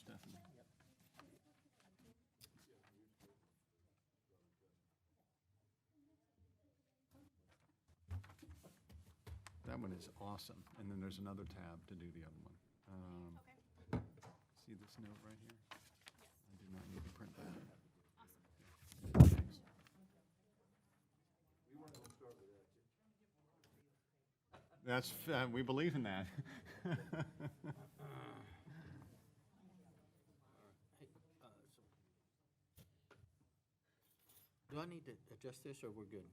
Stephanie. That one is awesome. And then there's another tab to do the other one. Okay. See this note right here? I do not need to print that. Awesome. Thanks. That's, we believe in that. Do I need to adjust this, or we're good?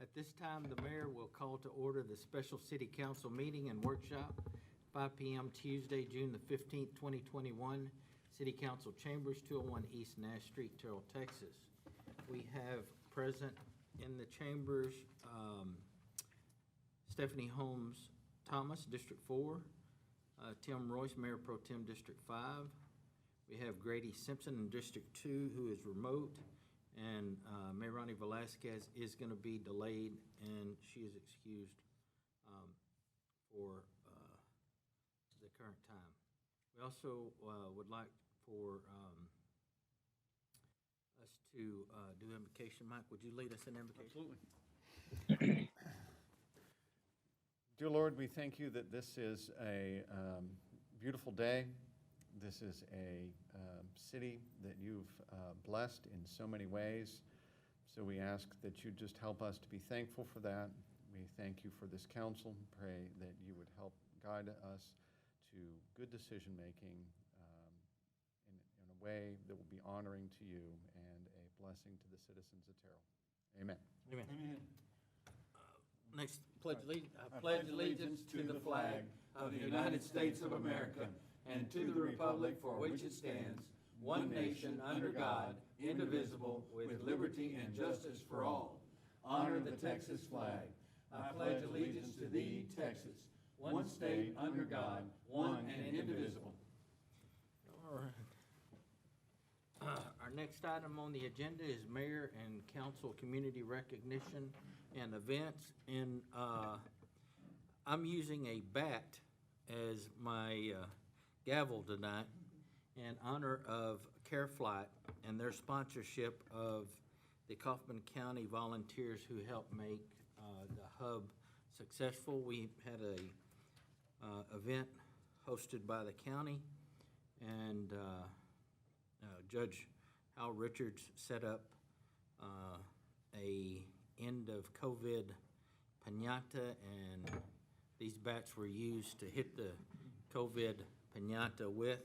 At this time, the mayor will call to order the special city council meeting and workshop, 5 p.m. Tuesday, June the 15th, 2021, City Council Chambers, 201 East Nash Street, Terrell, Texas. We have present in the chambers Stephanie Holmes Thomas, District 4, Tim Royce, Mayor Pro Tem, District 5. We have Grady Simpson in District 2, who is remote, and Mayor Ronnie Velasquez is going to be delayed, and she is excused for the current time. We also would like for us to do invocation. Mike, would you lead us in invocation? Absolutely. Dear Lord, we thank you that this is a beautiful day. This is a city that you've blessed in so many ways. So we ask that you just help us to be thankful for that. We thank you for this council. Pray that you would help guide us to good decision-making in a way that will be honoring to you and a blessing to the citizens of Terrell. Amen. Amen. Next, pledge allegiance. I pledge allegiance to the flag of the United States of America and to the republic for which it stands, one nation under God, indivisible, with liberty and justice for all. Honor the Texas flag. I pledge allegiance to thee, Texas, one state under God, one and indivisible. All right. Our next item on the agenda is mayor and council community recognition and events. And I'm using a bat as my gavel tonight in honor of CareFlight and their sponsorship of the Kaufman County volunteers who helped make the hub successful. We had a event hosted by the county, and Judge Hal Richards set up a end of COVID piñata, and these bats were used to hit the COVID piñata with.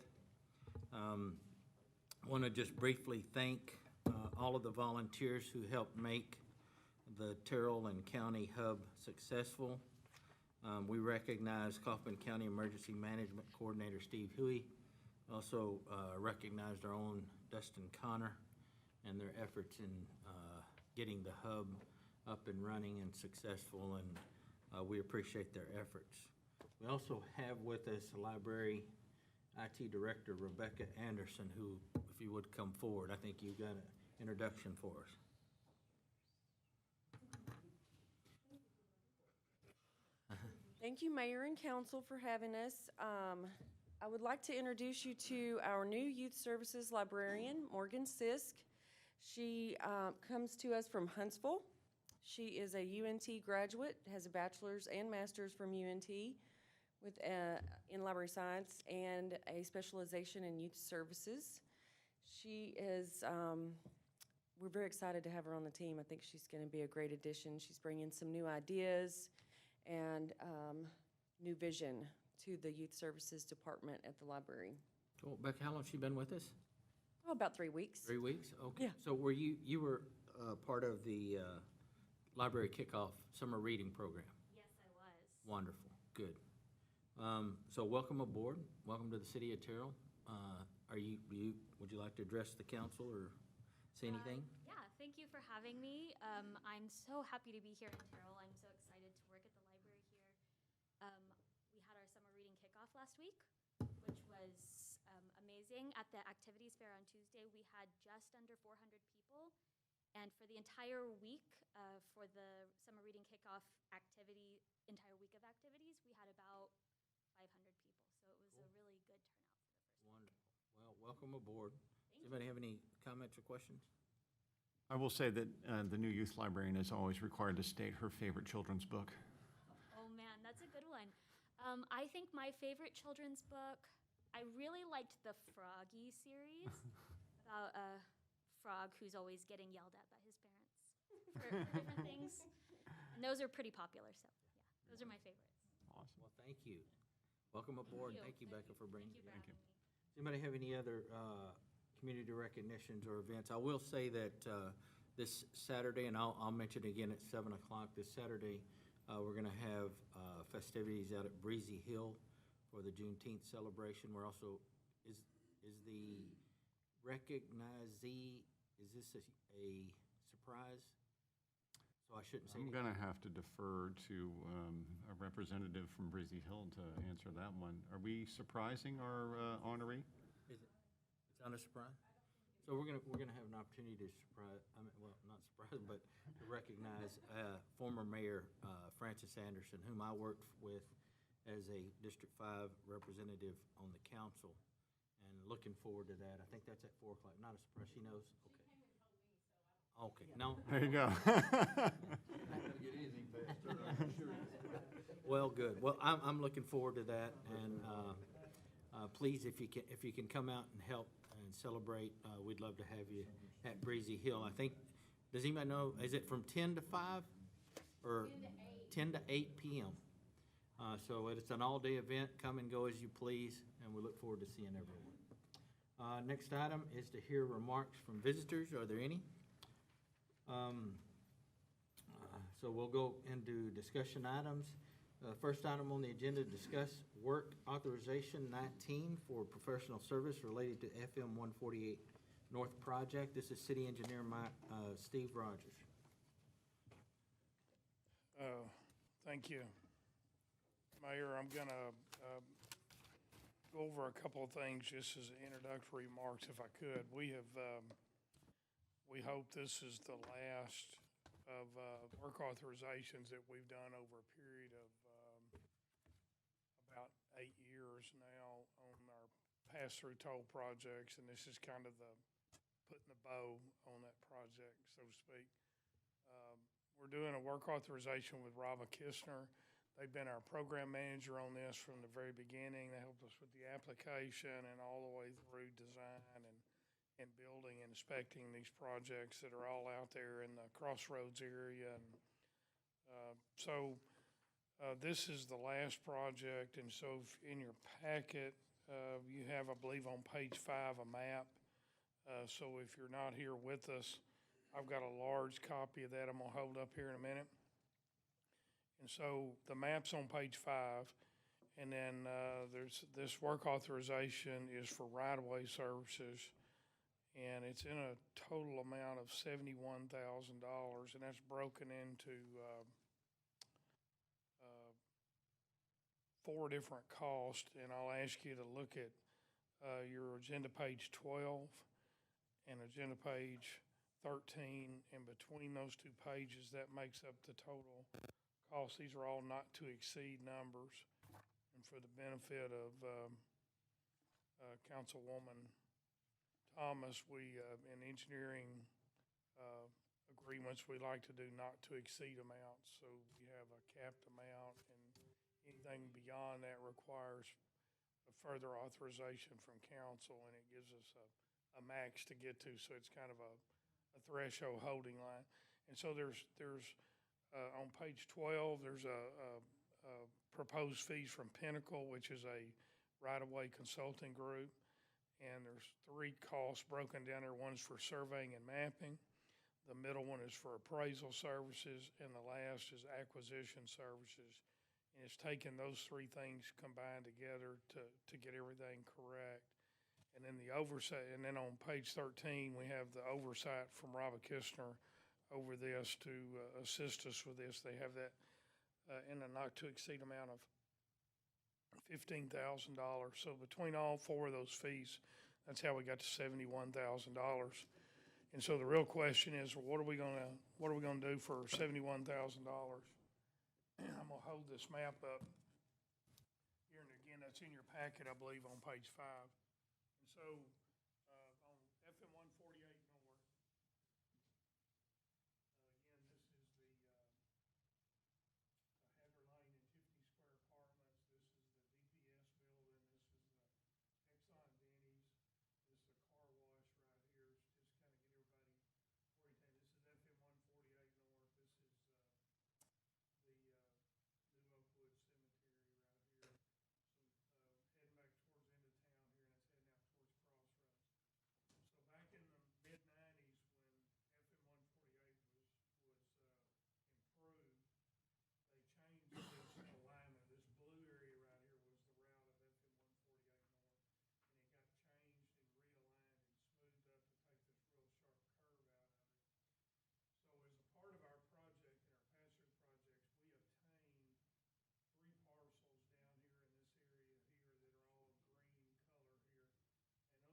Want to just briefly thank all of the volunteers who helped make the Terrell and County Hub successful. We recognize Kaufman County Emergency Management Coordinator Steve Huey. Also recognized our own Dustin Connor and their efforts in getting the hub up and running and successful, and we appreciate their efforts. We also have with us Library IT Director Rebecca Anderson, who, if you would come forward, I think you've got an introduction for us. Thank you, Mayor and Council, for having us. I would like to introduce you to our new Youth Services Librarian, Morgan Sisk. She comes to us from Huntsville. She is a UNT graduate, has a bachelor's and master's from UNT with in library science and a specialization in youth services. She is, we're very excited to have her on the team. I think she's going to be a great addition. She's bringing some new ideas and new vision to the Youth Services Department at the library. Cool. Becca, how long has she been with us? Oh, about 3 weeks. 3 weeks? Okay. Yeah. So were you were part of the library kickoff summer reading program? Yes, I was. Wonderful. Good. So welcome aboard. Welcome to the city of Terrell. Would you like to address the council or say anything? Yeah, thank you for having me. I'm so happy to be here in Terrell. I'm so excited to work at the library here. We had our summer reading kickoff last week, which was amazing. At the activities fair on Tuesday, we had just under 400 people, And for the entire week, for the summer reading kickoff activity, entire week of activities, we had about 500 people. So it was a really good turnout for the first week. Wonderful. Well, welcome aboard. Does anybody have any comments or questions? I will say that the new youth librarian is always required to state her favorite children's book. Oh man, that's a good one. I think my favorite children's book, I really liked the Froggy series about a frog who's always getting yelled at by his parents for different things. And those are pretty popular, so yeah, those are my favorites. Awesome. Well, thank you. Welcome aboard. Thank you, Becca, for bringing Thank you it. for having me. Does anybody have any other community recognitions or events? I will say that this Saturday, and I'll mention again at 7 o'clock this Saturday, we're going to have festivities out at Breezy Hill for the Juneteenth celebration. We're also, is the recognizee, is this a surprise? So I shouldn't say I'm anything. going to have to defer to a representative from Breezy Hill to answer that one. Are we surprising our honoree? Is it? It's not a surprise? So we're gonna have an opportunity to surprise, well, not surprise, but to recognize former Mayor Francis Anderson, whom I worked with as a District 5 representative on the council, and looking forward to that. I think that's at 4 o'clock. Not a surprise. She knows? Okay. Okay, no. There you go. Well, good. Well, I'm looking forward to that, and please, if you can come out and help and celebrate, we'd love to have you at Breezy Hill. I think, does anybody know, is it from 10 to 5? Or 10 to 8 p.m.? So it's an all-day event. Come and go as you please, and we look forward to seeing everyone. Next item is to hear remarks from visitors. Are there any? So we'll go into discussion items. First item on the agenda, discuss work authorization 19 for professional service related to FM 148 North project. This is City Engineer Steve Rogers. Thank you. Mayor, I'm going to go over a couple of things just as introductory remarks, if I could. We hope this is the last of work authorizations that we've done over a period of about 8 years now on our pass-through toll projects, and this is kind of the putting the bow on that project, so to speak. We're doing a work authorization with Rava Kistner. They've been our program manager on this from the very beginning. They helped us with the application and all the way through design and building and inspecting these projects that are all out there in the Crossroads area. And this is the last project, and so in your packet, you have, I believe, on page 5, a map. So if you're not here with us, I've got a large copy of that I'm gonna hold up here in a minute. And so the map's on page 5, and then there's this work authorization is for right-of-way services, and it's in a total amount of $71,000, and that's broken into 4 different costs. And I'll ask you to look at your agenda page 12 and agenda page 13, and between those 2 pages, that makes up the total cost. These are all not to exceed numbers. And for the benefit of Councilwoman Thomas, we, in engineering agreements, we like to do not to exceed amounts. So we have a capped amount, and anything beyond that requires a further authorization from council, and it gives us a max to get to. So it's kind of a threshold holding line. And so there's on page 12, there's a proposed fees from Pinnacle, which is a right-of-way consulting group. And there's 3 costs broken down there. One's for surveying and mapping. The middle one is for appraisal services, and the last is acquisition services. And it's taking those 3 things combined together to get everything correct. And then the oversight, and then on page 13, we have the oversight from Rava Kistner over this to assist us with this. They have that in a not to exceed amount of $15,000. So between all 4 of those fees, that's how we got to $71,000. And so the real question is, what are we gonna do for $71,000? I'm gonna hold this map up here, and again, that's in your packet, I believe, on page 5. And so, on FM 148 North, again, this is the Heather Lane and Tiffany Square Apartments. This is the DPS building. This is the Exxon Denny's. This is the car wash right here. Just kind of get everybody oriented. This is FM 148 North. This is the New Oakwood Cemetery right here. So heading back towards the end of town here, and it's heading out towards Crossroads. So back in the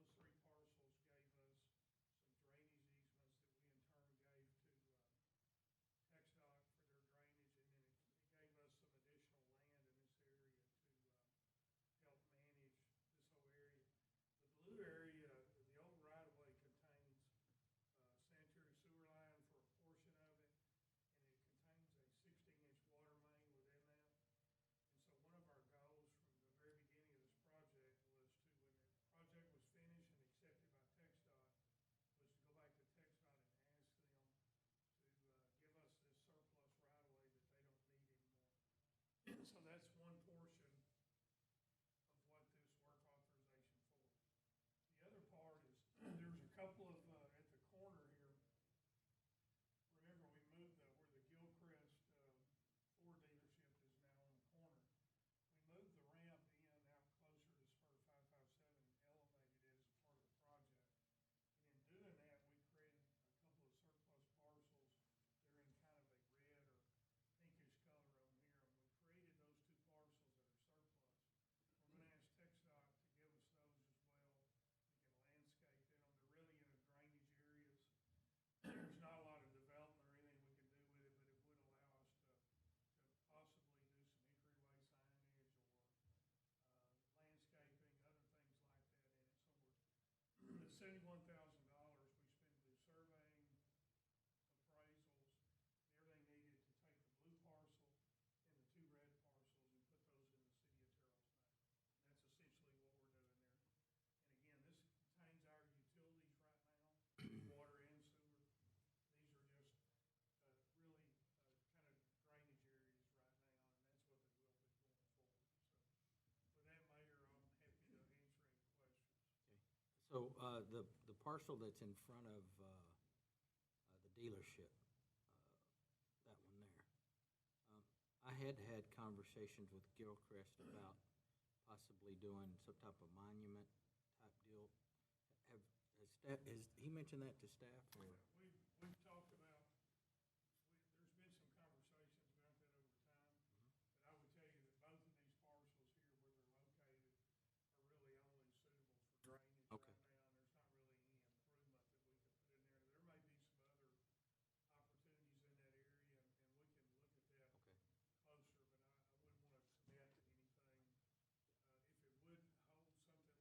mid-90s, when FM 148 was improved, they changed this alignment. This blue area right here was the route of FM 148 North, and it got changed and realigned and smoothed up to take this real sharp curve out of it. So as a part of our project and our pass-through projects, we obtained 3 parcels down here in this area here that are all green color here. And those 3 parcels gave us some drainage easements that we in turn gave to TxDOT for their drainage, and then it gave us some additional land in this area to help manage this whole area. The blue area, the old right-of-way contains sanitary sewer line for a portion of it, and it contains a 16-inch water main within that. And so one of our goals from the very beginning of this project was to, when the project was finished and accepted by TxDOT, was to go back to TxDOT and ask them to give us this surplus right-of-way that they don't need anymore. So that's one portion of what this work authorization for. The other part is, there's a couple of, at the corner here, remember we moved where the Gilchrist Ford dealership is now on the corner. We moved the ramp out closer to Spur 557 and elevated it as a part of the project. And in doing that, we created a couple of surplus parcels. They're in kind of a red or pinkish color on here, and we created those 2 parcels that are surplus. We're gonna ask TxDOT to give us those as well. We can landscape in them. They're really in a drainage areas. There's not a lot of development or anything we can do with it, but it would allow us to possibly do some entryway signage or landscaping, other things like that in it. So we're, the $71,000 we spent to do surveying, appraisals, everything needed to take the blue parcel and the 2 red parcels and put those in the city of Terrell's name. And that's essentially what we're doing there. And again, this contains our utilities right now, water and sewer. These are just really kind of drainage areas right now, and that's what they will be going forward. So with that, Mayor, I'm happy to answer any questions. So the parcel that's in front of the dealership, that one there, I had conversations with Gilchrist about possibly doing some type of monument type deal. Has he mentioned that to staff, or? We've talked about, there's been some conversations about that over time, but I would tell you that both of these parcels here where they're located are really only suitable for drainage Okay. right now, and there's not really any improvement that we could put in there. There may be some other opportunities in that area, and we can look at that Okay. closer, but I wouldn't want to commit to anything.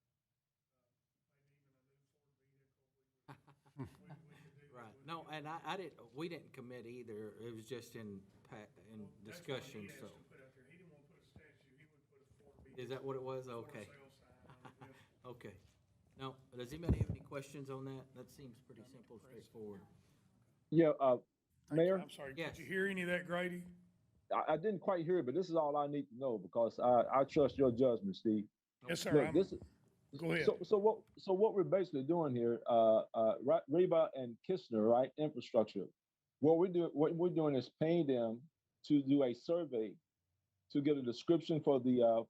If it would hold something like that, maybe even a new Ford vehicle, we could do Right. that. No, and I didn't, we didn't commit either. It was just in discussion, so. That's what he asked to put up there. He didn't want to put a statue, he would put a Ford vehicle. Is that what it was? for Okay. sale sign on it. Yeah. Okay. Now, does anybody have any questions on that? That seems pretty simple, straightforward. Yeah, Mayor, I'm sorry, Yes. did you hear any of that, Grady? I didn't quite hear it, but this is all I need to know because I trust your judgment, Steve. Yes, sir. Look, this is, Go ahead. so what we're basically doing here, Reba and Kistner, right? Infrastructure. What we're doing is paying them to do a survey to get a description for the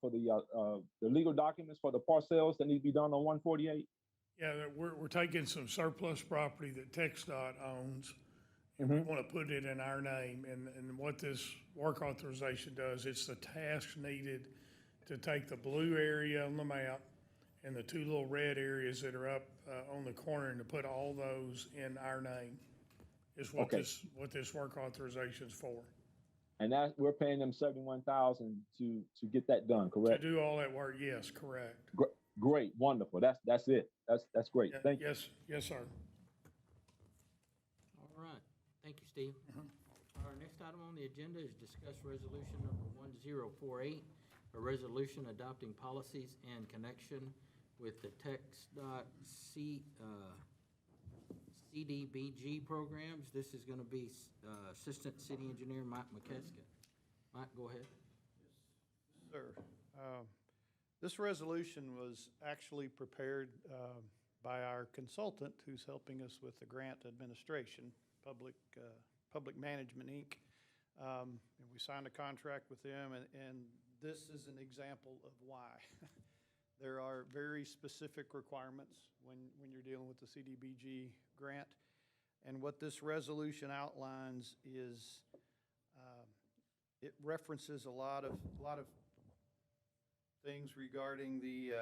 legal documents for the parcels that need to be done on 148. Yeah, we're taking some surplus property that TxDOT owns, and we want to put it in our name. And what this work authorization does, it's the task needed to take the blue area on the map and the two little red areas that are up on the corner, and to put all those in our name is what Okay. what this work authorization's for. And that, we're paying them 71,000 to get that done, To correct? do all that work, yes, correct. Great, wonderful. That's it. That's great. Yeah, Thank you. yes, sir. All right, thank you, Steve. Our next item on the agenda is discuss resolution number 1048, a resolution adopting policies in connection with the TxCDBG programs. This is gonna be Assistant City Engineer Mike McKeska. Mike, go ahead. Sir, this resolution was actually prepared by our consultant who's helping us with the grant administration, Public Management, Inc. And we signed a contract with them, and this is an example of why. There are very specific requirements when you're dealing with the CDBG grant. And what this resolution outlines is it references a lot of things regarding the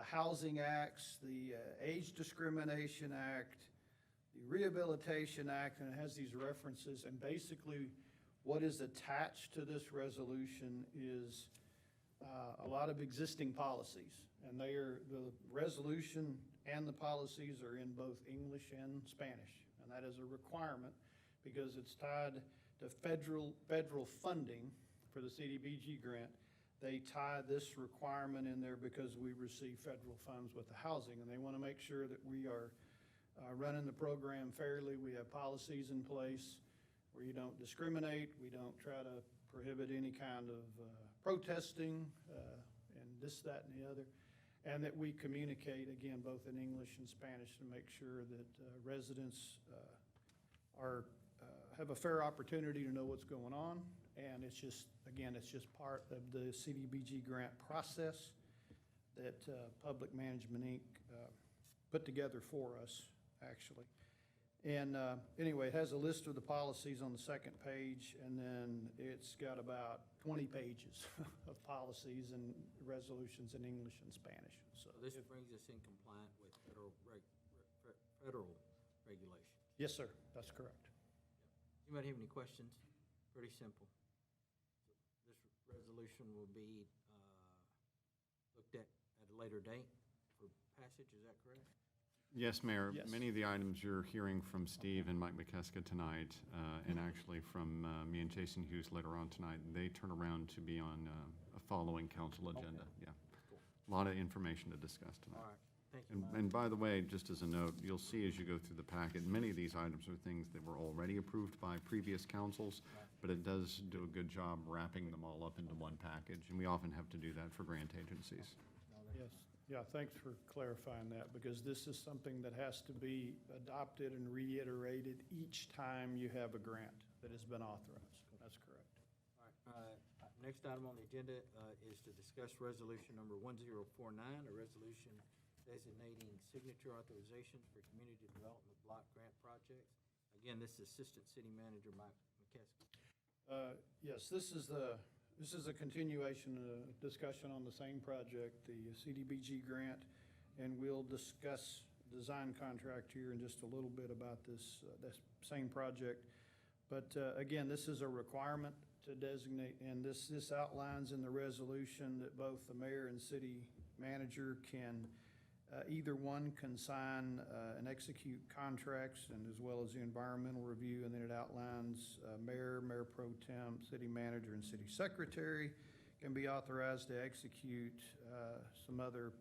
Housing Acts, the Age Discrimination Act, the Rehabilitation Act, and it has these references. And basically, what is attached to this resolution is a lot of existing policies. And the resolution and the policies are in both English and Spanish. And that is a requirement because it's tied to federal funding for the CDBG grant. They tie this requirement in there because we receive federal funds with the housing, and they want to make sure that we are running the program fairly. We have policies in place where you don't discriminate. We don't try to prohibit any kind of protesting and this, that, and the other. And that we communicate, again, both in English and Spanish to make sure that residents have a fair opportunity to know what's going on. And it's just, again, it's just part of the CDBG grant process that Public Management, Inc. Put together for us, actually. And anyway, it has a list of the policies on the second page, and then it's got about 20 pages of policies and resolutions in English and Spanish. So this brings us in compliant with federal regulations. Yes, sir, that's correct. Anybody have any questions? Pretty simple. This resolution will be looked at a later date for passage, is that correct? Yes, Mayor. Yes. Many of the items you're hearing from Steve and Mike McKeska tonight, and actually from me and Jason Hughes later on tonight, they turn around to be on a following council agenda. Yeah. Cool. A lot of information to discuss tonight. All right, thank you, Mike. And by the way, just as a note, you'll see as you go through the packet, many of these items are things that were already approved by previous councils, but it does do a good job wrapping them all up into one package, and we often have to do that for grant agencies. Yes, yeah, thanks for clarifying that, because this is something that has to be adopted and reiterated each time you have a grant that has been authorized. That's correct. All right, next item on the agenda is to discuss resolution number 1049, a resolution designating signature authorizations for community development block grant projects. Again, this is Assistant City Manager Mike McKeska. Yes, this is a continuation, discussion on the same project, the CDBG grant, and we'll discuss design contract here in just a little bit about this same project. But again, this is a requirement to designate, and this outlines in the resolution that both the mayor and city manager can, either one can sign and execute contracts, and as well as the environmental review, and then it outlines mayor, mayor pro tem, city manager, and city secretary can be authorized to execute some other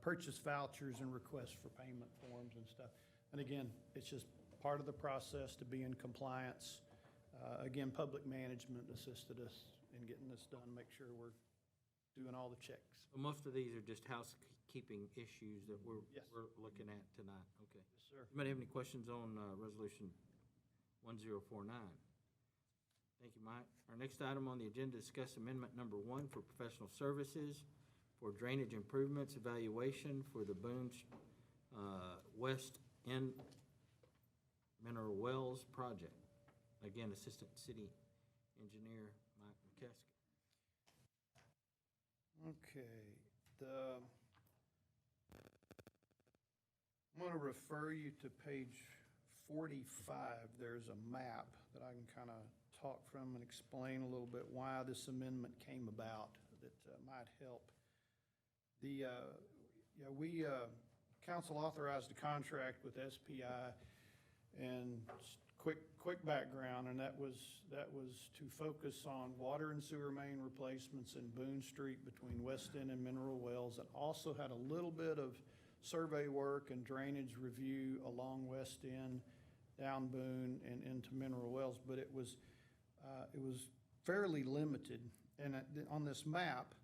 purchase vouchers and requests for payment forms and stuff. And again, it's just part of the process to be in compliance. Again, public management assisted us in getting this done, make sure we're doing all the checks. Well, most of these are just housekeeping issues that we're Yes. looking at tonight. Okay. Yes, sir. Anybody have any questions on resolution 1049? Thank you, Mike. Our next item on the agenda, discuss amendment number 1 for professional services for drainage improvements evaluation for the Boone West End Mineral Wells project. Again, Assistant City Engineer Mike McKeska. Okay, I'm going to refer you to page 45. There's a map that I can kind of talk from and explain a little bit why this amendment came about that might help. Council authorized a contract with SPI, and quick background, and that was to focus on water and sewer main replacements in Boone Street between West End and Mineral Wells, and also had a little bit of survey work and drainage review along West End, down Boone, and into Mineral Wells, but it was fairly limited. And on this map,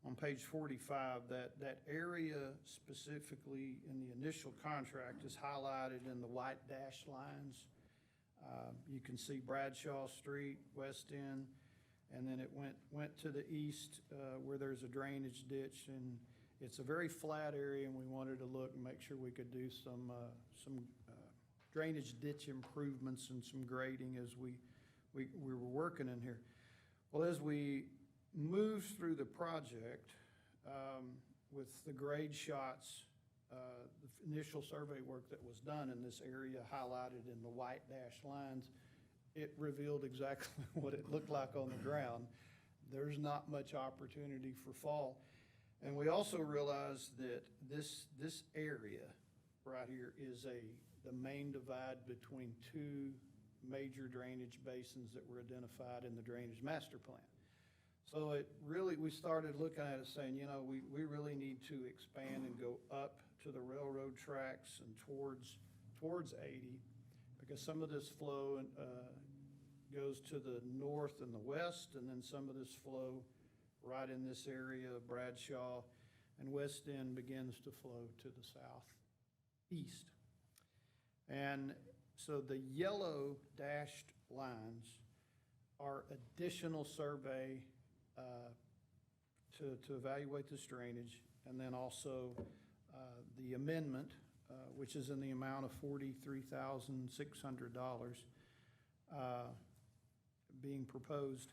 on page 45, that area specifically in the initial contract is highlighted in the white dashed lines. You can see Bradshaw Street, West End, and then it went to the east where there's a drainage ditch, and it's a very flat area, and we wanted to look and make sure we could do some drainage ditch improvements and some grading as we were working in here. Well, as we moved through the project with the grade shots, the initial survey work that was done in this area highlighted in the white dashed lines, it revealed exactly what it looked like on the ground. There's not much opportunity for fall. And we also realized that this area right here is the main divide between two major drainage basins that were identified in the drainage master plan. So we started looking at it saying, you know, we really need to expand and go up to the railroad tracks and towards 80, because some of this flow goes to the north and the west, and then some of this flow right in this area of Bradshaw and West End begins to flow to the southeast. And so the yellow dashed lines are additional survey to evaluate this drainage, and then also the amendment, which is in the amount of $43,600 being proposed,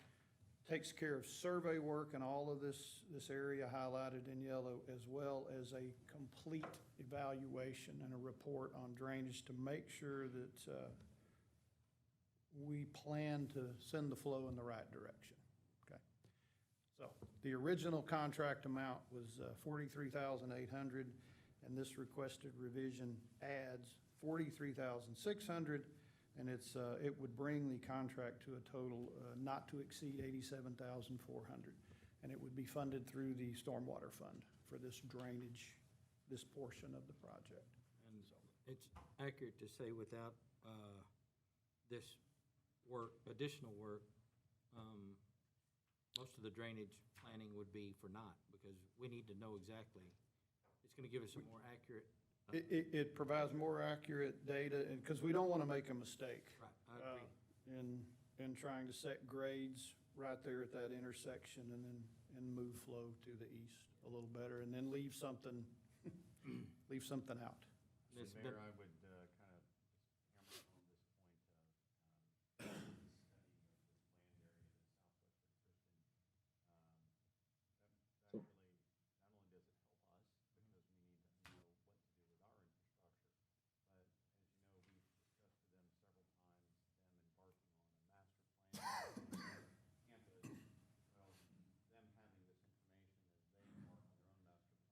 takes care of survey work and all of this area highlighted in yellow, as well as a complete evaluation and a report on drainage to make sure that we plan to send the flow in the right direction. Okay. So the original contract amount was $43,800, and this requested revision adds $43,600. And it would bring the contract to a total not to exceed $87,400. And it would be funded through the stormwater fund for this drainage, this portion of the project. And it's accurate to say without this work, additional work, most of the drainage planning would be for naught, because we need to know exactly. It's going to give us a more accurate. It provides more accurate data, and because we don't want to make a mistake. Right, I agree. In trying to set grades right there at that intersection, and move flow to the east a little better, and then leave something out. So Mayor, I would kind of hammer on this point of study of the land area, the southwestern Christian. That really, not only does it help us, because we need to know what to do with our infrastructure, but as you know, we've discussed with them several times, them embarking on a master plan campus. Well, them having this information as they embark on their own master planning effort makes a world of difference to that. So it's very helpful not only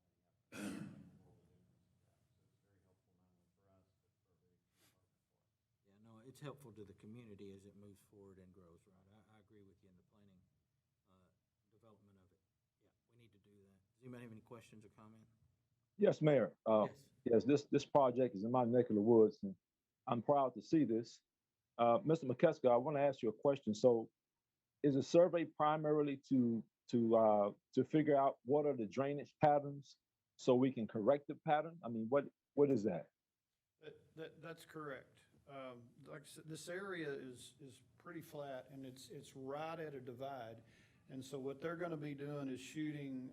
for us, but for a very key partner for us. Yeah, no, it's helpful to the community as it moves forward and grows, right? I agree with you in the planning, development of it. Yeah, we need to do that. Does anybody have any questions or comments? Yes, Mayor. Yes. Yes, this project is in my neck of the woods, and I'm proud to see this. Mr. McKeska, I want to ask you a question. So, is a survey primarily to figure out what are the drainage patterns so we can correct the pattern? I mean, what is that? That's correct. Like I said, this area is pretty flat, and it's right at a divide. And so what they're going to be doing is shooting,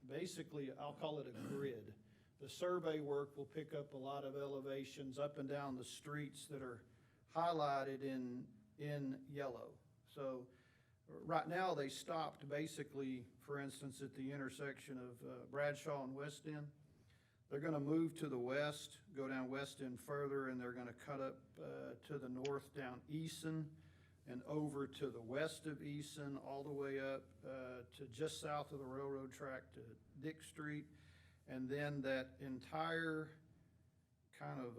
basically, I'll call it a grid. The survey work will pick up a lot of elevations up and down the streets that are highlighted in yellow. So right now, they stopped basically, for instance, at the intersection of Bradshaw and West End. They're gonna move to the west, go down West End further, and they're gonna cut up to the north down Eason and over to the west of Eason, all the way up to just south of the railroad track to Dick Street. And then that entire kind of,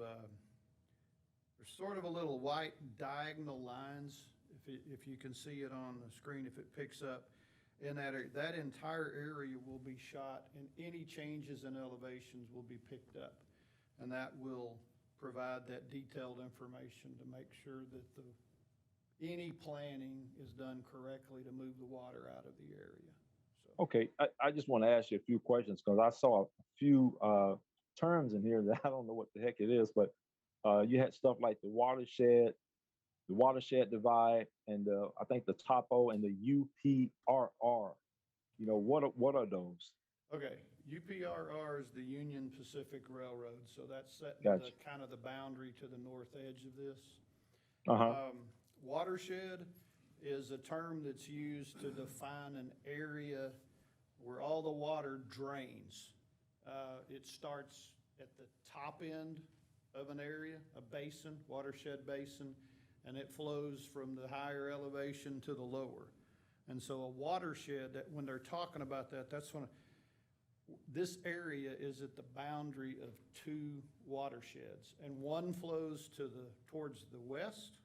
there's sort of a little white diagonal lines, if you can see it on the screen, if it picks up. In that entire area will be shot, and any changes in elevations will be picked up. And that will provide that detailed information to make sure that any planning is done correctly to move the water out of the area. So, Okay, I just want to ask you a few questions because I saw a few terms in here that I don't know what the heck it is, but you had stuff like the watershed divide, and I think the topo and the UPRR. You know, what are those? okay, UPRR is the Union Pacific Railroad, so that's setting Gotcha. the kind of the boundary to the north edge of this. Uh-huh. Watershed is a term that's used to define an area where all the water drains. It starts at the top end of an area, a basin, watershed basin, and it flows from the higher elevation to the lower. And so a watershed, that when they're talking about that, that's when this area is at the boundary of two watersheds, and one flows towards the west,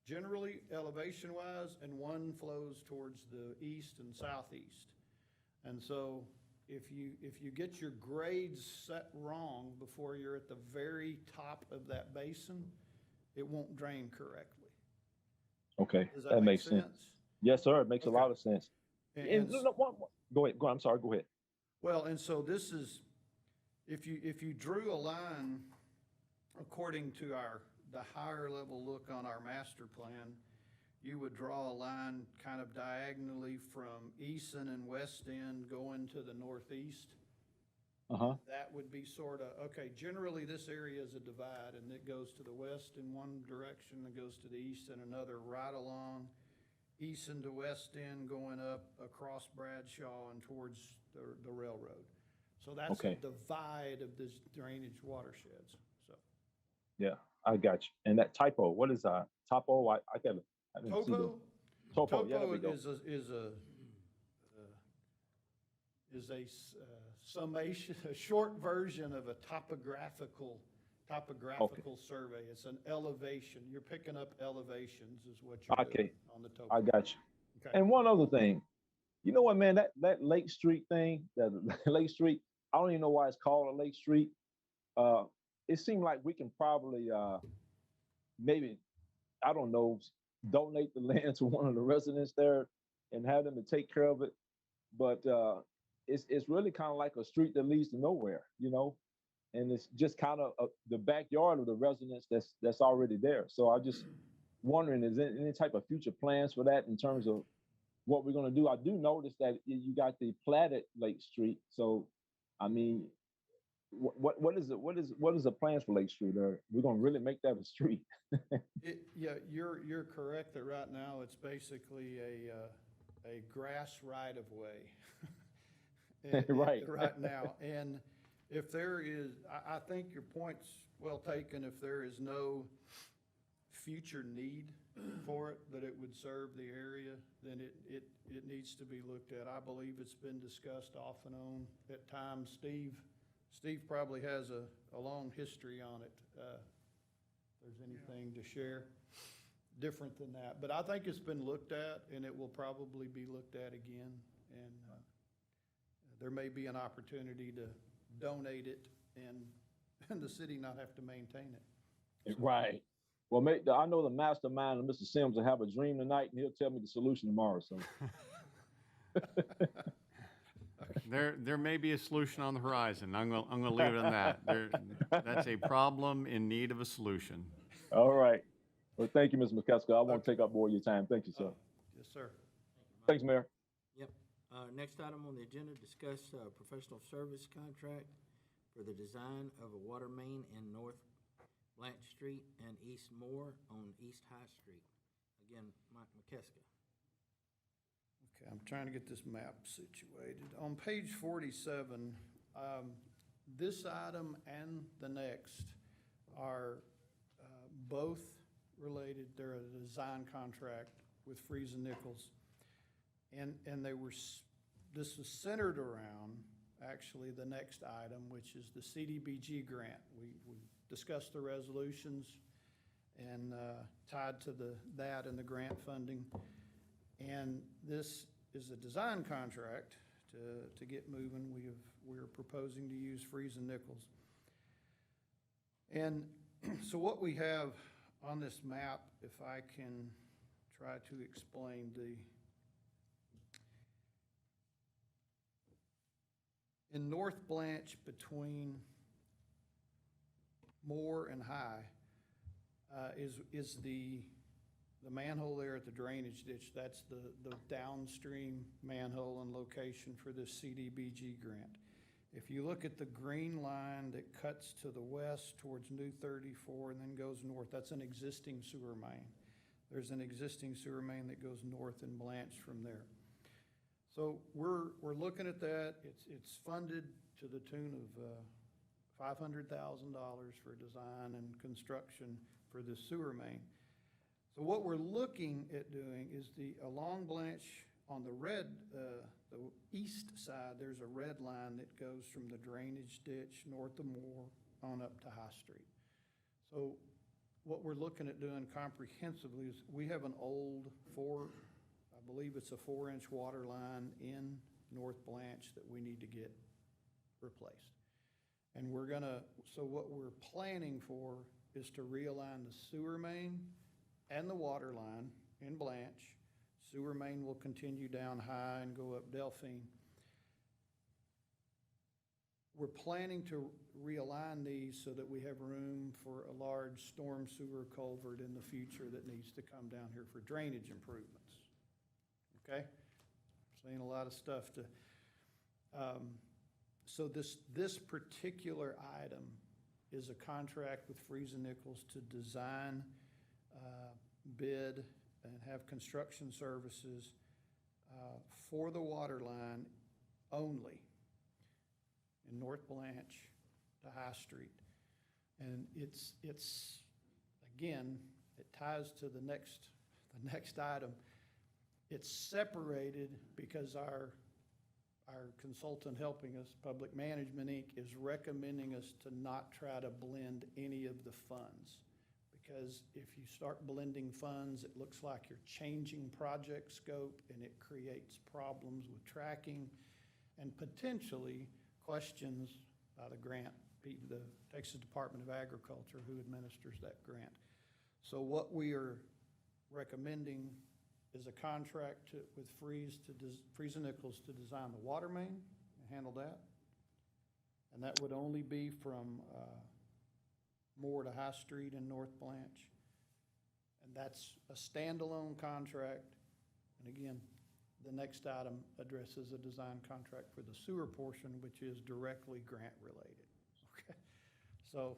generally elevation-wise, and one flows towards the east and southeast. And so if you get your grades set wrong before you're at the very top of that basin, it won't drain correctly. Okay, Does that make makes sense. Yes, sir. It makes a Okay. lot of sense. And Go ahead. I'm sorry. Go ahead. well, and so this is, if you drew a line according to the higher level look on our master plan, you would draw a line kind of diagonally from Eason and West End going to the northeast. Uh-huh. That would be sort of, okay, generally this area is a divide, and it goes to the west in one direction and goes to the east in another, right along Eason to West End, going up across Bradshaw and towards the railroad. So that's Okay. the divide of this drainage watersheds, so. Yeah, I got you. And that typo, what is topo? I didn't see the Topo, topo. Yeah, there we go. is a summation, a short version of a topographical survey. It's an elevation. You're picking up elevations is what you're Okay. doing on the topo. I got you. Okay. And one other thing, you know what, man? That Lake Street thing, that Lake Street. I don't even know why it's called a Lake Street. It seemed like we can probably maybe, I don't know, donate the land to one of the residents there and have them to take care of it. But it's really kind of like a street that leads to nowhere, you know, and it's just kind of the backyard of the residents that's already there. So I just wondering, is there any type of future plans for that in terms of what we're going to do? I do notice that you got the platted Lake Street. So, I mean, what is the plans for Lake Street? Or we're going to really make that a street? Yeah, you're correct that right now it's basically a grass right of way. Right. Right now, and if there is, I think your point's well taken. If there is no future need for it, that it would serve the area, then it needs to be looked at. I believe it's been discussed off and on at times. Steve probably has a long history on it. If there's anything to share different than that, but I think it's been looked at, and it will probably be looked at again, and there may be an opportunity to donate it and the city not have to maintain it. Right. Well, I know the mastermind of Mr. Sims will have a dream tonight, and he'll tell me the solution tomorrow. So There may be a solution on the horizon. I'm gonna leave it on that. That's a problem in need of a solution. all right. Well, thank you, Ms. McCusker. I won't take up more of your time. Thank you, sir. Yes, sir. Thanks, Mayor. Yep. Next item on the agenda, discuss professional service contract for the design of a water main in North Blanche Street and East Moore on East High Street. Again, Mike McKeska. Okay, I'm trying to get this map situated. On page 47, this item and the next are both related, they're a design contract with Freeze and Nichols. And they were, this was centered around, actually, the next item, which is the CDBG grant. We discussed the resolutions and tied to that and the grant funding. And this is a design contract to get moving. We're proposing to use Freeze and Nichols. And so what we have on this map, if I can try to explain in North Blanche between Moore and High is the manhole there at the drainage ditch. That's the downstream manhole and location for this CDBG grant. If you look at the green line that cuts to the west towards New 34 and then goes north, that's an existing sewer main. There's an existing sewer main that goes north in Blanche from there. So we're looking at that. It's funded to the tune of $500,000 for design and construction for the sewer main. So what we're looking at doing is along Blanche on the red, the east side, there's a red line that goes from the drainage ditch north of Moore on up to High Street. So what we're looking at doing comprehensively is we have an old I believe it's a 4-inch water line in North Blanche that we need to get replaced. And so what we're planning for is to realign the sewer main and the water line in Blanche. Sewer main will continue down High and go up Delphine. We're planning to realign these so that we have room for a large storm sewer culvert in the future that needs to come down here for drainage improvements. Okay? Saying a lot of stuff to, so this particular item is a contract with Freeze and Nichols to design, bid, and have construction services for the water line only in North Blanche to High Street. And it's again, it ties to the next item. It's separated because our consultant helping us, Public Management Inc., is recommending us to not try to blend any of the funds. Because if you start blending funds, it looks like you're changing project scope and it creates problems with tracking and potentially questions by the grant, the Texas Department of Agriculture who administers that grant. So what we are recommending is a contract with Freeze and Nichols to design the water main and handle that. And that would only be from Moore to High Street in North Blanche. And that's a standalone contract. And again, the next item addresses a design contract for the sewer portion, which is directly grant related. Okay, so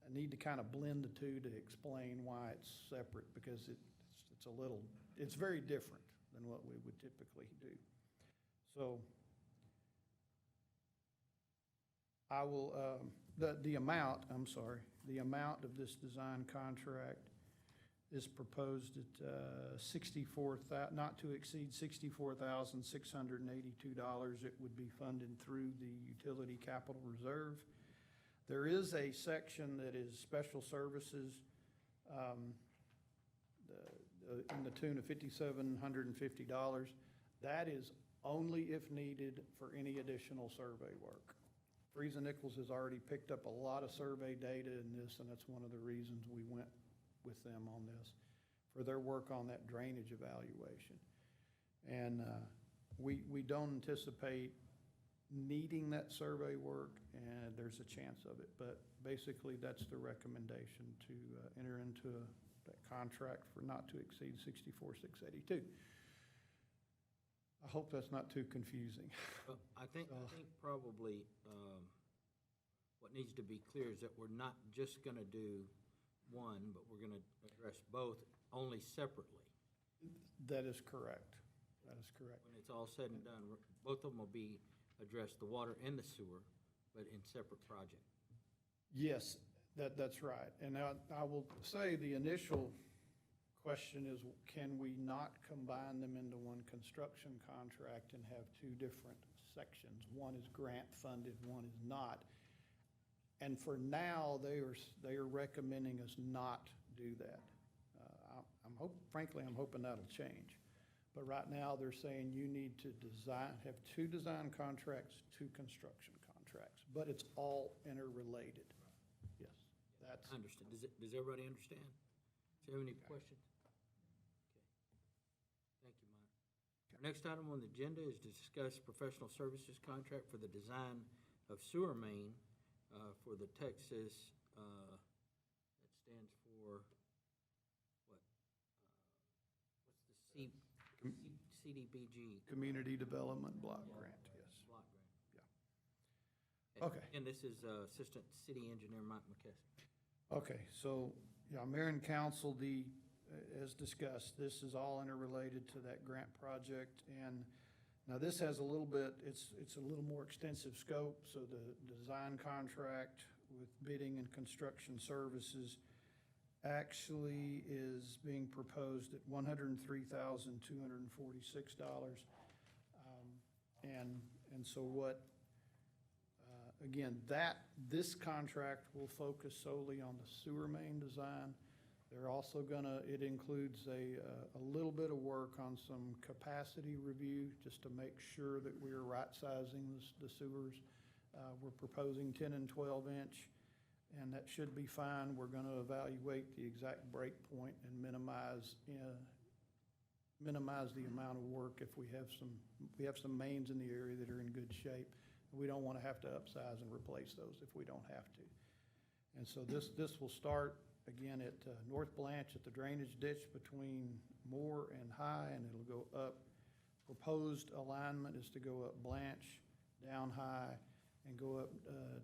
I need to kind of blend the two to explain why it's separate, because it's very different than what we would typically do. So I will, the amount of this design contract is proposed at not to exceed $64,682. It would be funded through the Utility Capital Reserve. There is a section that is special services in the tune of $5,750. That is only if needed for any additional survey work. Freeze and Nichols has already picked up a lot of survey data in this, and that's one of the reasons we went with them on this, for their work on that drainage evaluation. And we don't anticipate needing that survey work, and there's a chance of it. But basically, that's the recommendation, to enter into that contract for not to exceed $64,682. I hope that's not too confusing. Well, I think probably what needs to be clear is that we're not just going to do one, but we're going to address both, only separately. That is correct. That is correct. When it's all said and done, both of them will be addressed, the water and the sewer, but in separate project. Yes, that's right. And I will say the initial question is, can we not combine them into one construction contract and have two different sections? One is grant funded, one is not. And for now, they are recommending us not do that. Frankly, I'm hoping that'll change. But right now, they're saying you need to have two design contracts, two construction contracts, but it's all interrelated. Yes, that's. I understand. Does everybody understand? Do you have any questions? Okay. Thank you, Mike. Our next item on the agenda is to discuss professional services contract for the design of sewer main for the Texas, that stands for, what? What's the CDBG? Community Development Block Grant, yes. Block grant. Yeah. Okay. And this is Assistant City Engineer Mike McKesson. Okay, so, yeah, Mayor and Council, as discussed, this is all interrelated to that grant project. And now this has a little bit, it's a little more extensive scope. So the design contract with bidding and construction services actually is being proposed at $103,246. And so what, again, this contract will focus solely on the sewer main design. They're also it includes a little bit of work on some capacity review, just to make sure that we're right-sizing the sewers. We're proposing 10 and 12 inch, and that should be fine. We're gonna evaluate the exact break point and minimize the amount of work if we have some mains in the area that are in good shape. We don't wanna have to upsize and replace those if we don't have to. And so this will start again at North Blanche at the drainage ditch between Moore and High, and it'll go up. Proposed alignment is to go up Blanche, down High, and go up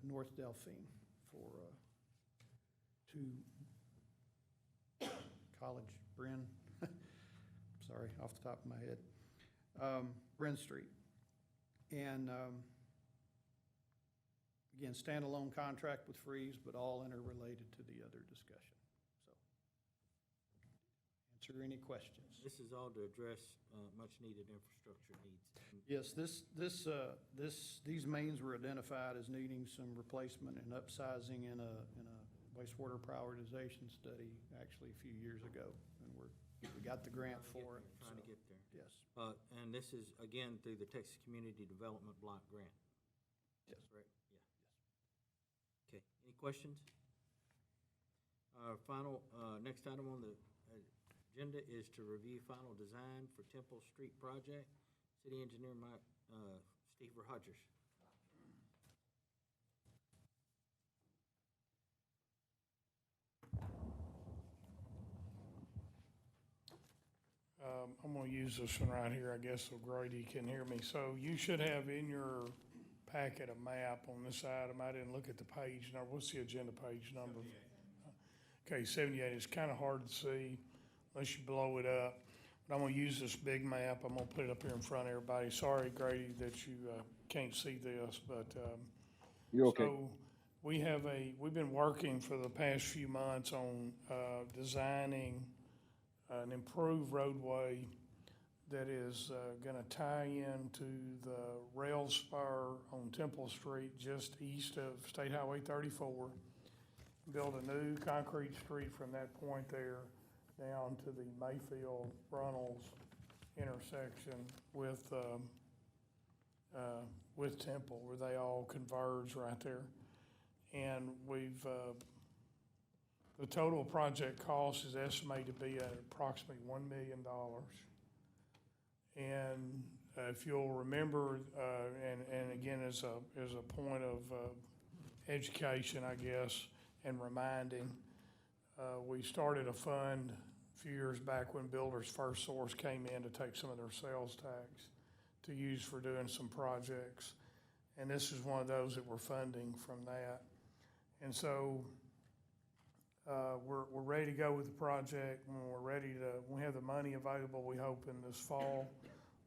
North Delphine for to College Bryn. Sorry, off the top of my head. Bryn Street. And again, standalone contract with Freeze, but all interrelated to the other discussion. So, answer any questions. This is all to address much-needed infrastructure needs. Yes, these mains were identified as needing some replacement and upsizing in a wastewater prioritization study actually a few years ago, and we got the grant for it. Trying to get there. Yes. And this is, again, through the Texas Community Development Block Grant. Yes. Correct? Yeah. Okay, any questions? Next item on the agenda is to review final design for Temple Street project. City Engineer Steve Rogers. I'm gonna use this one right here, I guess, so Grady can hear me. So you should have in your packet a map on this item. I didn't look at the page number. What's the agenda page number? 78. Okay, 78. It's kind of hard to see unless you blow it up. But I'm gonna use this big map. I'm gonna put it up here in front of everybody. Sorry, Grady, that you can't see this, but You're okay. so we've been working for the past few months on designing an improved roadway that is gonna tie into the rail spur on Temple Street just east of State Highway 34. Build a new concrete street from that point there down to the Mayfield-Runnels intersection with Temple, where they all converge right there. And the total project cost is estimated to be at approximately $1 million. And if you'll remember, and again, as a point of education, I guess, and reminding, we started a fund a few years back when Builders First Source came in to take some of their sales tax to use for doing some projects. And this is one of those that we're funding from that. And so we're ready to go with the project. When we have the money available, we hope in this fall.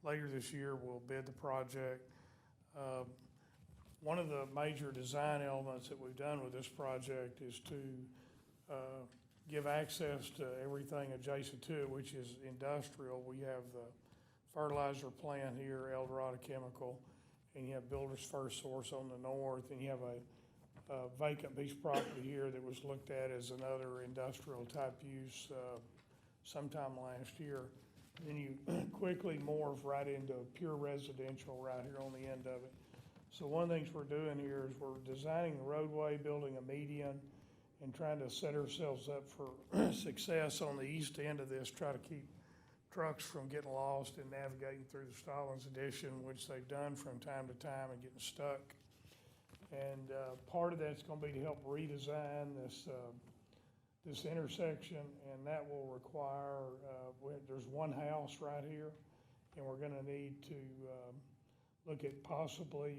Later this year, we'll bid the project. one of the major design elements that we've done with this project is to give access to everything adjacent to it, which is industrial. We have the fertilizer plant here, El Dorado Chemical, and you have Builder's First Source on the north, and you have a vacant piece of property here that was looked at as another industrial type use sometime last year. Then you quickly morph right into pure residential right here on the end of it. So one of the things we're doing here is we're designing the roadway, building a median, and trying to set ourselves up for success on the east end of this, try to keep trucks from getting lost and navigating through the Stallings addition, which they've done from time to time and getting stuck. And part of that's going to be to help redesign this intersection, and that will require, there's one house right here, and we're going to need to look at possibly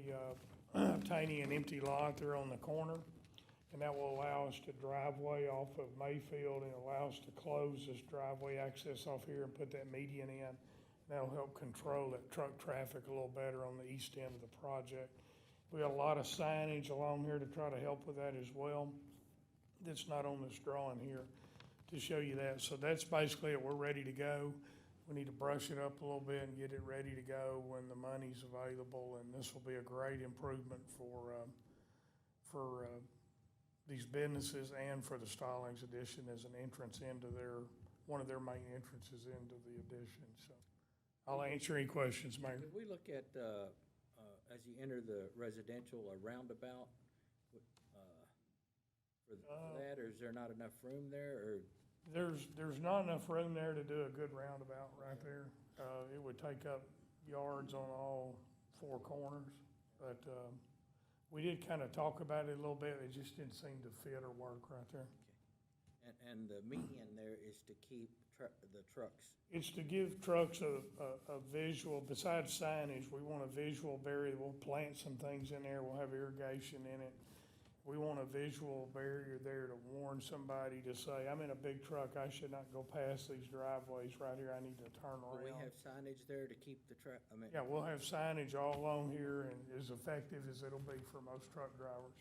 obtaining an empty lot there on the corner, and that will allow us to driveway off of Mayfield and allow us to close this driveway access off here and put that median in. That'll help control that truck traffic a little better on the east end of the project. We got a lot of signage along here to try to help with that as well. That's not on this drawing here to show you that. So that's basically it. We're ready to go. We need to brush it up a little bit and get it ready to go when the money's available. And this will be a great improvement for these businesses and for the Stallings addition as an entrance into one of their main entrances into the addition. So I'll answer any questions, Mayor. Did we look at, as you enter the residential, a roundabout for that, or is there not enough room there, or? There's not enough room there to do a good roundabout right there. It would take up yards on all four corners, but we did kind of talk about it a little bit. It just didn't seem to fit or work right there. Okay. And the median there is to keep the trucks. It's to give trucks a visual, besides signage, we want a visual barrier. We'll plant some things in there. We'll have irrigation in it. We want a visual barrier there to warn somebody to say, I'm in a big truck, I should not go past these driveways right here, I need to turn around. Do we have signage there to keep the truck, Yeah, we'll have signage all along here and as effective as it'll be for most truck drivers.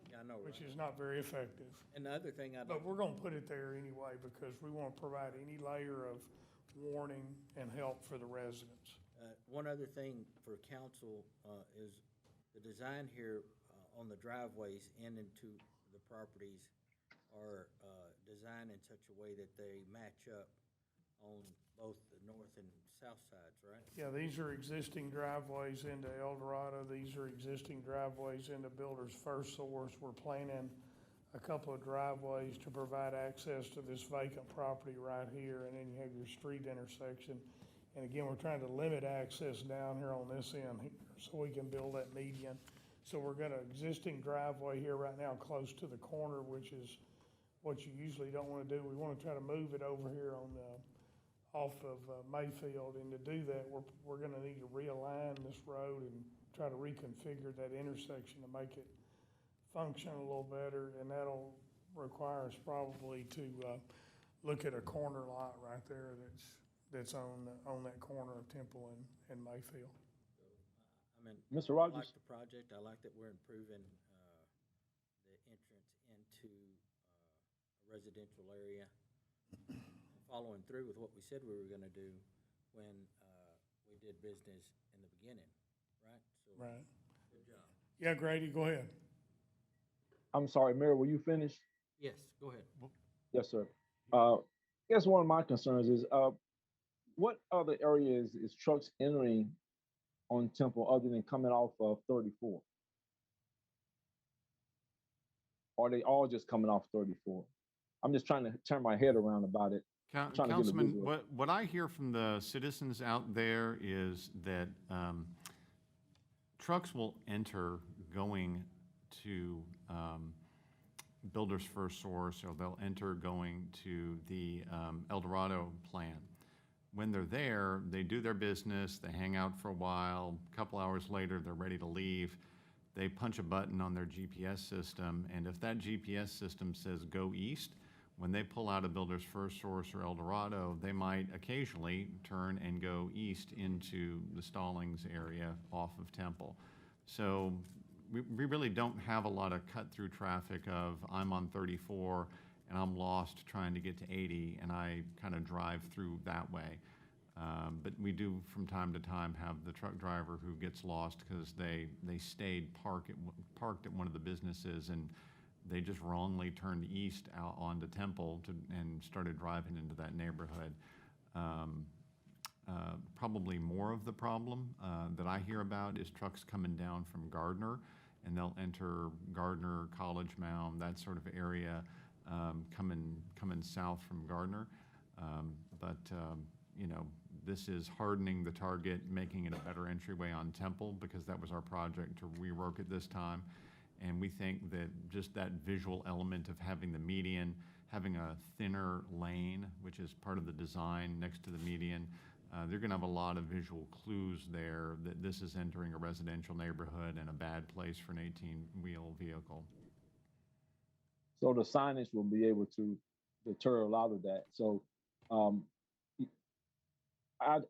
Yeah, I know, Which right? is not very effective. And the other thing But we're gonna put it there anyway because we wanna provide any layer of warning and help for the residents. one other thing for council is the design here on the driveways in into the properties are designed in such a way that they match up on both the north and south sides, right? Yeah, these are existing driveways into El Dorado. These are existing driveways into Builder's First Source. We're planning a couple of driveways to provide access to this vacant property right here, and then you have your street intersection. And again, we're trying to limit access down here on this end here so we can build that median. So we're got an existing driveway here right now close to the corner, which is what you usually don't want to do. We want to try to move it over here on off of Mayfield, and to do that, we're going to need to realign this road and try to reconfigure that intersection to make it function a little better, and that'll require us probably to look at a corner lot right there that's on that corner of Temple and Mayfield. I mean, Mr. I Rogers? like the project. I like that we're improving the entrance into a residential area. Following through with what we said we were going to do when we did business in the beginning, right? So, Right. good job. Yeah, Grady, go ahead. I'm sorry, Mayor, were you finished? Yes, go ahead. Yes, sir. I guess one of my concerns is, what other areas is trucks entering on Temple other than coming off of 34? Or are they all just coming off 34? I'm just trying to turn my head around about it. Trying to get a Councilman, visual. what I hear from the citizens out there is that trucks will enter going to Builder's First Source, or they'll enter going to the El Dorado plant. When they're there, they do their business, they hang out for a while, a couple hours later, they're ready to leave. They punch a button on their GPS system, and if that GPS system says go east, when they pull out of Builder's First Source or El Dorado, they might occasionally turn and go east into the Stallings area off of Temple. So we really don't have a lot of cut-through traffic of, I'm on 34 and I'm lost trying to get to 80, and I kind of drive through that way. But we do, from time to time, have the truck driver who gets lost because they stayed parked at one of the businesses, and they just wrongly turned east out onto Temple and started driving into that neighborhood. Probably more of the problem that I hear about is trucks coming down from Gardner, and they'll enter Gardner, College Mound, that sort of area, coming south from Gardner. You know, this is hardening the target, making it a better entryway on Temple, because that was our project to rework it this time. And we think that just that visual element of having the median, having a thinner lane, which is part of the design next to the median, they're gonna have a lot of visual clues there that this is entering a residential neighborhood and a bad place for an 18-wheel vehicle. So the signage will be able to deter a lot of that. So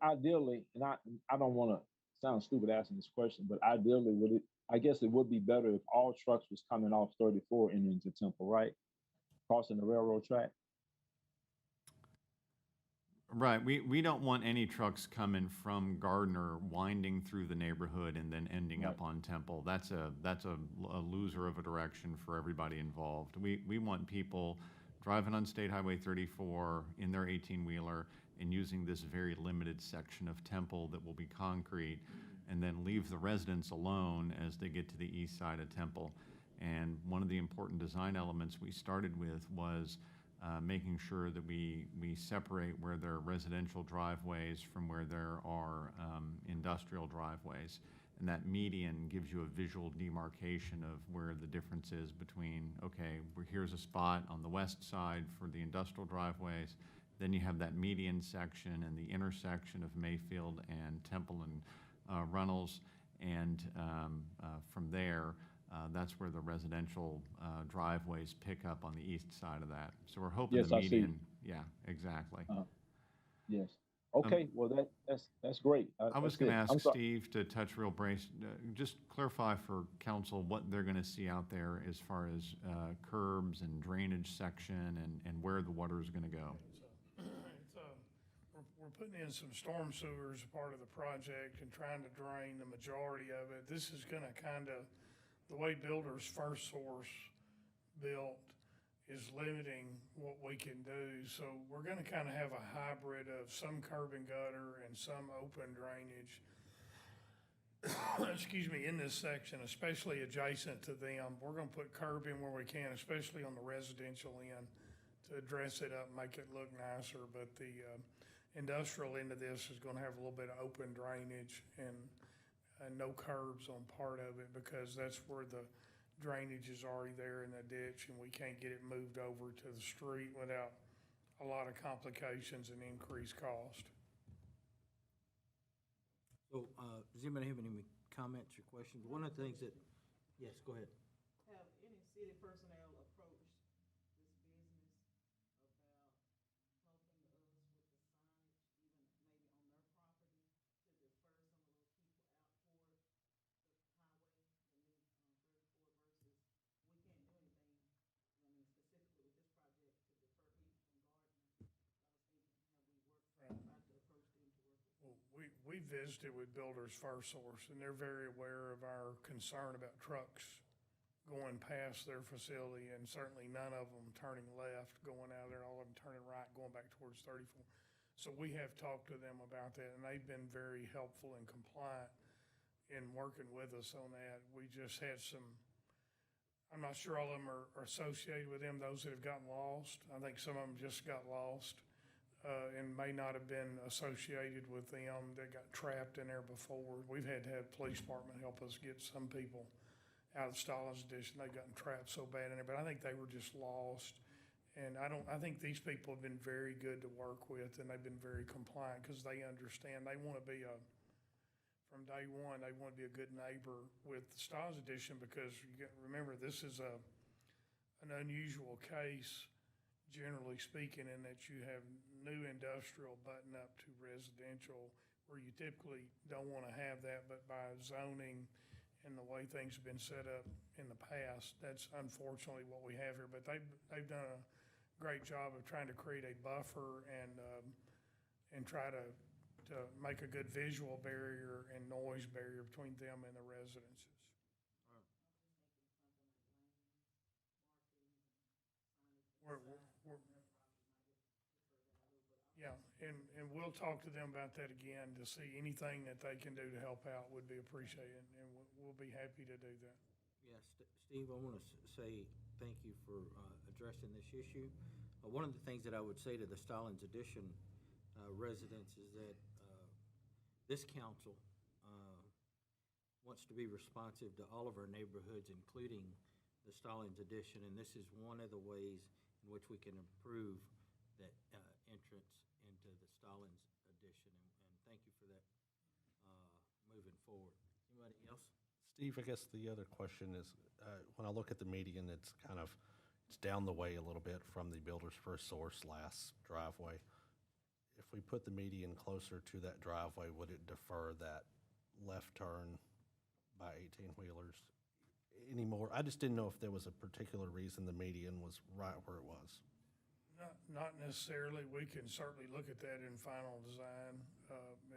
ideally, and I don't want to sound stupid asking this question, but ideally, I guess it would be better if all trucks was coming off 34 and into Temple, right? Crossing the railroad track. Right, we don't want any trucks coming from Gardner winding through the neighborhood and then ending up on Temple. That's a loser of a direction for everybody involved. We want people driving on State Highway 34 in their 18-wheeler and using this very limited section of Temple that will be concrete, and then leave the residents alone as they get to the east side of Temple. And one of the important design elements we started with was making sure that we separate where there are residential driveways from where there are industrial driveways. And that median gives you a visual demarcation of where the difference is between, okay, here's a spot on the west side for the industrial driveways, then you have that median section and the intersection of Mayfield and Temple and Runnels, and from there, that's where the residential driveways pick up on the east side of that. So we're hoping Yes, the I see. median, yeah, exactly. Yes. Okay. Well, that's great. I was That's going to it. ask I'm sorry. Steve to touch real brief, just clarify for council what they're going to see out there as far as curbs and drainage section and where the water is going to go. We're putting in some storm sewers, part of the project, and trying to drain the majority of it. This is gonna the way Builders First Source built is limiting what we can do. So we're gonna kind of have a hybrid of some curb and gutter and some open drainage. Excuse me, in this section, especially adjacent to them. We're gonna put curb in where we can, especially on the residential end, to dress it up, make it look nicer. But the industrial end of this is gonna have a little bit of open drainage and no curbs on part of it, because that's where the drainage is already there in the ditch, and we can't get it moved over to the street without a lot of complications and increased cost. So, does anybody have any comments or questions? One of the things that, yes, go ahead. Have any city personnel approached this business about helping us with the signage, even maybe on their property, to deter some of those people out toward the highway, the new 34 versus we can't do anything, specifically with this project to deter people from Gardner. I was thinking, have we tried to approach them to work with? Well, we visited with Builders First Source, and they're very aware of our concern about trucks going past their facility, and certainly none of them turning left, going out there, all of them turning right, going back towards 34. So we have talked to them about that, and they've been very helpful and compliant in working with us on that. We just had I'm not sure all of them are associated with them, those that have gotten lost. I think some of them just got lost. And may not have been associated with them that got trapped in there before. We've had to have police department help us get some people out of Stalin's Edition. They've gotten trapped so bad in there, but I think they were just lost. And I think these people have been very good to work with, and they've been very compliant because they understand. They want to be from day one, they want to be a good neighbor with Stalin's Edition, because remember, this is an unusual case, generally speaking, in that you have new industrial button up to residential, where you typically don't want to have that, but by zoning and the way things have been set up in the past. That's unfortunately what we have here, but they've done a great job of trying to create a buffer and try to make a good visual barrier and noise barrier between them and the residences. We're yeah, and we'll talk to them about that again to see anything that they can do to help out would be appreciated, and we'll be happy to do that. Yes, Steve, I want to say thank you for addressing this issue. One of the things that I would say to the Stallings Addition residents is that this council wants to be responsive to all of our neighborhoods, including the Stallings Addition, and this is one of the ways in which we can improve that entrance into the Stallings Addition, and thank you for that moving forward. Anybody else? Steve, I guess the other question is, when I look at the median, it's down the way a little bit from the Builder's First Source last driveway. If we put the median closer to that driveway, would it defer that left turn by 18-wheelers anymore? I just didn't know if there was a particular reason the median was right where it was. Not necessarily. We can certainly look at that in final design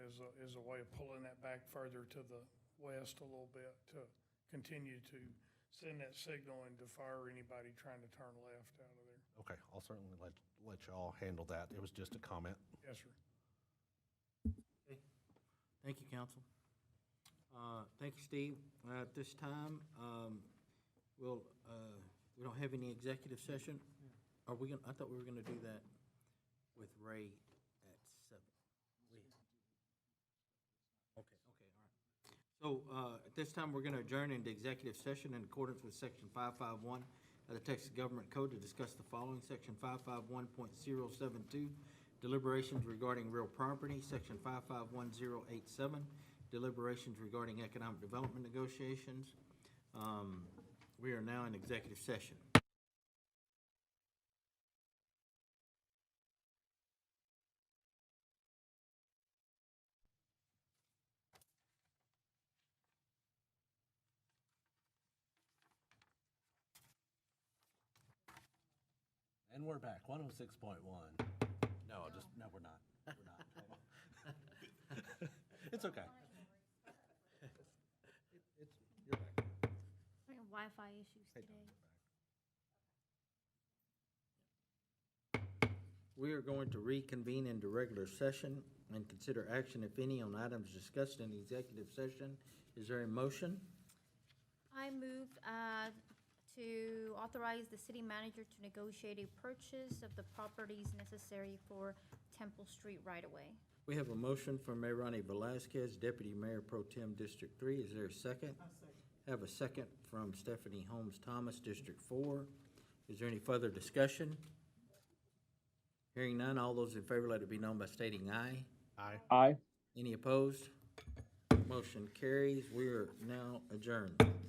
as a way of pulling that back further to the west a little bit to continue to send that signal and defer anybody trying to turn left out of there. Okay, I'll certainly let y'all handle that. It was just a comment. Yes, sir. Okay. Thank you, council. Thank you, Steve. At this time, we don't have any executive session. Are we gonna, I thought we were gonna do that with Ray at 7. Okay, all right. So, at this time, we're gonna adjourn into executive session in accordance with section 551 of the Texas Government Code to discuss the following: section 551.072, deliberations regarding real property; section 551087, deliberations regarding economic development negotiations. We are now in executive session. And we're back, 106.1. No, we're not. We're not. It's okay. You're back. We have Wi-Fi issues today. We are going to reconvene into regular session and consider action, if any, on items discussed in the executive session. Is there a motion? I move to authorize the city manager to negotiate a purchase of the properties necessary for Temple Street right-of-way. We have a motion from Mayor Ronnie Velazquez, Deputy Mayor Pro Tem District 3. Is there a second? Have a second from Stephanie Holmes Thomas, District 4. Is there any further discussion? Hearing none, all those in favor let it be known by stating aye. Aye. Aye. Any opposed? Motion carries. We are now adjourned.